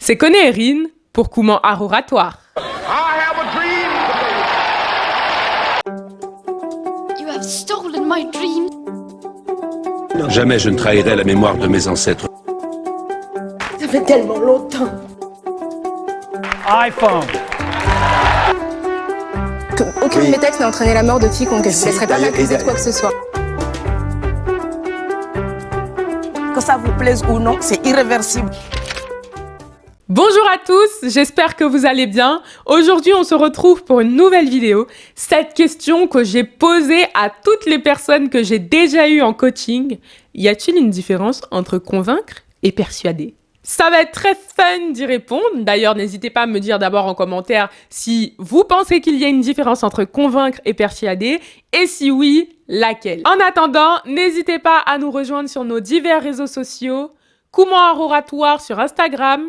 C'est Koné Erin pour Comment Art Oratoire. You have stolen my dream. Jamais je ne trahirai la mémoire de mes ancêtres. Ça fait tellement longtemps. iPhone. Aucun de mes textes n'a entraîné la mort de quiconque. Je ne vous laisserai pas m'accuser de quoi que ce soit. Que ça vous plaise ou non, c'est irréversible. Bonjour à tous, j'espère que vous allez bien. Aujourd'hui, on se retrouve pour une nouvelle vidéo. Cette question que j'ai posée à toutes les personnes que j'ai déjà eues en coaching. Y a-t-il une différence entre convaincre et persuader ? Ça va être très fun d'y répondre. D'ailleurs, n'hésitez pas à me dire d'abord en commentaire si vous pensez qu'il y a une différence entre convaincre et persuader, et si oui, laquelle. En attendant, n'hésitez pas à nous rejoindre sur nos divers réseaux sociaux, Comment Art Oratoire sur Instagram,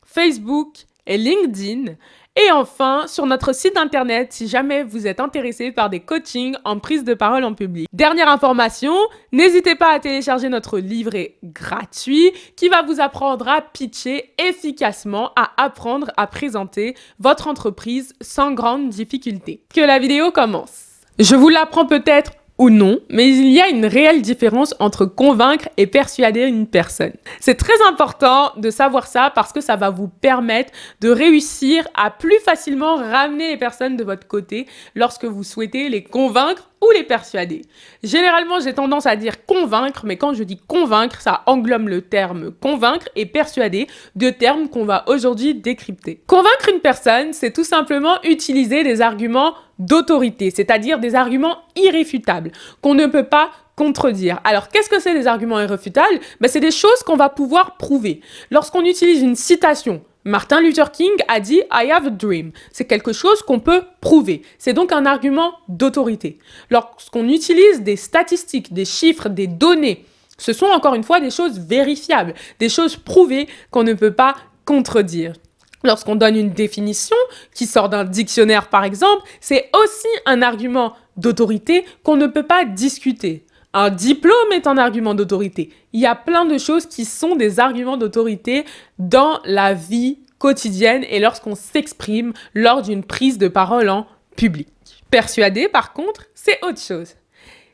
Facebook et LinkedIn. Et enfin, sur notre site internet, si jamais vous êtes intéressé par des coachings en prise de parole en public. Dernière information, n'hésitez pas à télécharger notre livret gratuit qui va vous apprendre à pitcher efficacement, à apprendre à présenter votre entreprise sans grande difficulté. Que la vidéo commence. Je vous l'apprends peut-être ou non, mais il y a une réelle différence entre convaincre et persuader une personne. C'est très important de savoir ça parce que ça va vous permettre de réussir à plus facilement ramener les personnes de votre côté lorsque vous souhaitez les convaincre ou les persuader. Généralement, j'ai tendance à dire convaincre, mais quand je dis convaincre, ça englobe le terme convaincre et persuader, deux termes qu'on va aujourd'hui décrypter. Convaincre une personne, c'est tout simplement utiliser des arguments d'autorité, c'est-à-dire des arguments irréfutables, qu'on ne peut pas contredire. Alors, qu'est-ce que c'est des arguments irréfutables ? C'est des choses qu'on va pouvoir prouver. Lorsqu'on utilise une citation, Martin Luther King a dit « I have a dream ». C'est quelque chose qu'on peut prouver. C'est donc un argument d'autorité. Lorsqu'on utilise des statistiques, des chiffres, des données, ce sont encore une fois des choses vérifiables, des choses prouvées qu'on ne peut pas contredire. Lorsqu'on donne une définition qui sort d'un dictionnaire par exemple, c'est aussi un argument d'autorité qu'on ne peut pas discuter. Un diplôme est un argument d'autorité. Il y a plein de choses qui sont des arguments d'autorité dans la vie quotidienne et lorsqu'on s'exprime lors d'une prise de parole en public. Persuader, par contre, c'est autre chose.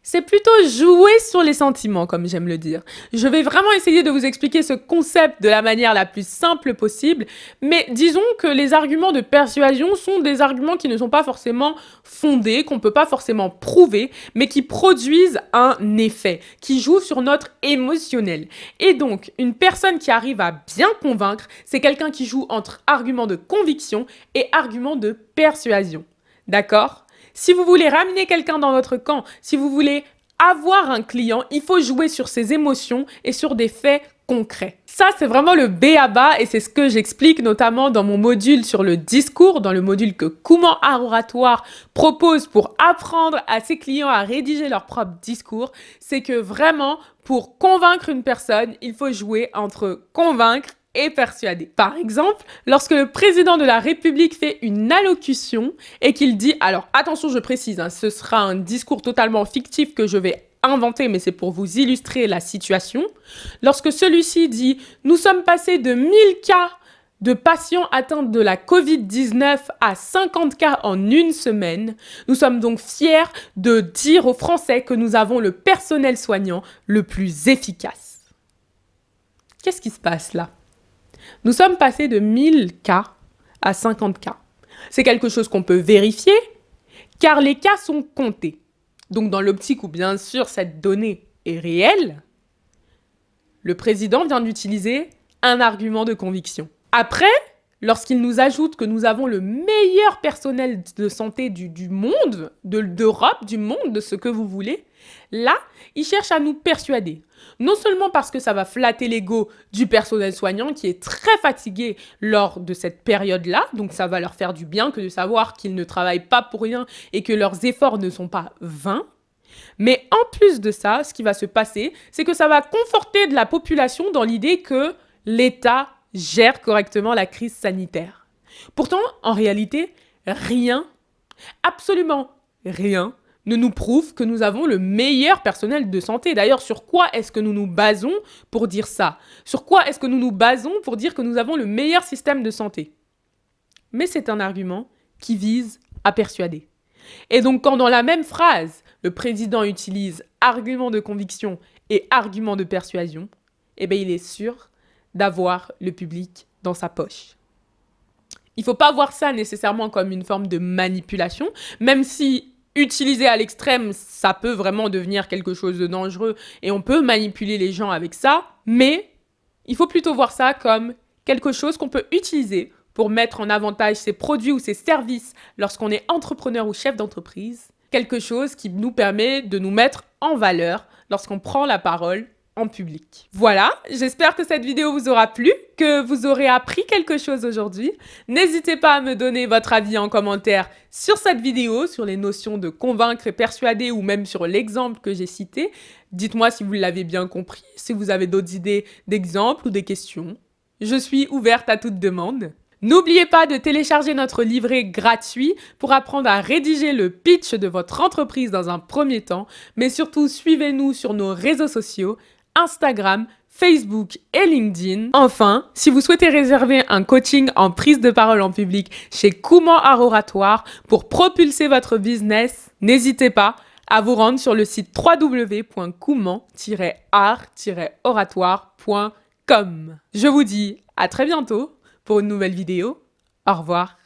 C'est plutôt jouer sur les sentiments, comme j'aime le dire. Je vais vraiment essayer de vous expliquer ce concept de la manière la plus simple possible, mais disons que les arguments de persuasion sont des arguments qui ne sont pas forcément fondés, qu'on ne peut pas forcément prouver, mais qui produisent un effet, qui jouent sur notre émotionnel. Et donc, une personne qui arrive à bien convaincre, c'est quelqu'un qui joue entre arguments de conviction et arguments de persuasion. D'accord ? Si vous voulez ramener quelqu'un dans votre camp, si vous voulez avoir un client, il faut jouer sur ses émotions et sur des faits concrets. Ça, c'est vraiment le b.a.-ba et c'est ce que j'explique notamment dans mon module sur le discours, dans le module que Comment Art Oratoire propose pour apprendre à ses clients à rédiger leur propre discours. C'est que vraiment, pour convaincre une personne, il faut jouer entre convaincre et persuader. Par exemple, lorsque le président de la République fait une allocution et qu'il dit, alors attention je précise, ce sera un discours totalement fictif que je vais inventer, mais c'est pour vous illustrer la situation. Lorsque celui-ci dit, nous sommes passés de 1000 cas de patients atteints de la Covid-19 à 50 cas en une semaine, nous sommes donc fiers de dire aux Français que nous avons le personnel soignant le plus efficace. Qu'est-ce qui se passe là ? Nous sommes passés de 1000 cas à 50 cas. C'est quelque chose qu'on peut vérifier, car les cas sont comptés. Donc dans l'optique où bien sûr cette donnée est réelle, le président vient d'utiliser un argument de conviction. Après, lorsqu'il nous ajoute que nous avons le meilleur personnel de santé du monde, d'Europe, du monde, de ce que vous voulez, là, il cherche à nous persuader. Non seulement parce que ça va flatter l'ego du personnel soignant qui est très fatigué lors de cette période-là, donc ça va leur faire du bien que de savoir qu'ils ne travaillent pas pour rien et que leurs efforts ne sont pas vains. Mais en plus de ça, ce qui va se passer, c'est que ça va conforter de la population dans l'idée que l'État gère correctement la crise sanitaire. Pourtant, en réalité, rien, absolument rien, ne nous prouve que nous avons le meilleur personnel de santé. D'ailleurs, sur quoi est-ce que nous nous basons pour dire ça? Sur quoi est-ce que nous nous basons pour dire que nous avons le meilleur système de santé? Mais c'est un argument qui vise à persuader. Et donc, quand dans la même phrase, le président utilise argument de conviction et argument de persuasion, eh bien, il est sûr d'avoir le public dans sa poche. Il ne faut pas voir ça nécessairement comme une forme de manipulation, même si utilisé à l'extrême, ça peut vraiment devenir quelque chose de dangereux et on peut manipuler les gens avec ça, mais il faut plutôt voir ça comme quelque chose qu'on peut utiliser pour mettre en avantage ses produits ou ses services lorsqu'on est entrepreneur ou chef d'entreprise, quelque chose qui nous permet de nous mettre en valeur lorsqu'on prend la parole en public. Voilà, j'espère que cette vidéo vous aura plu, que vous aurez appris quelque chose aujourd'hui. N'hésitez pas à me donner votre avis en commentaire sur cette vidéo, sur les notions de convaincre et persuader ou même sur l'exemple que j'ai cité. Dites-moi si vous l'avez bien compris, si vous avez d'autres idées d'exemples ou des questions. Je suis ouverte à toute demande. N'oubliez pas de télécharger notre livret gratuit pour apprendre à rédiger le pitch de votre entreprise dans un premier temps, mais surtout suivez-nous sur nos réseaux sociaux, Instagram, Facebook et LinkedIn. Enfin, si vous souhaitez réserver un coaching en prise de parole en public chez Comment Art Oratoire pour propulser votre business, n'hésitez pas à vous rendre sur le site www.comment-art-oratoire.com. Je vous dis à très bientôt pour une nouvelle vidéo. Au revoir.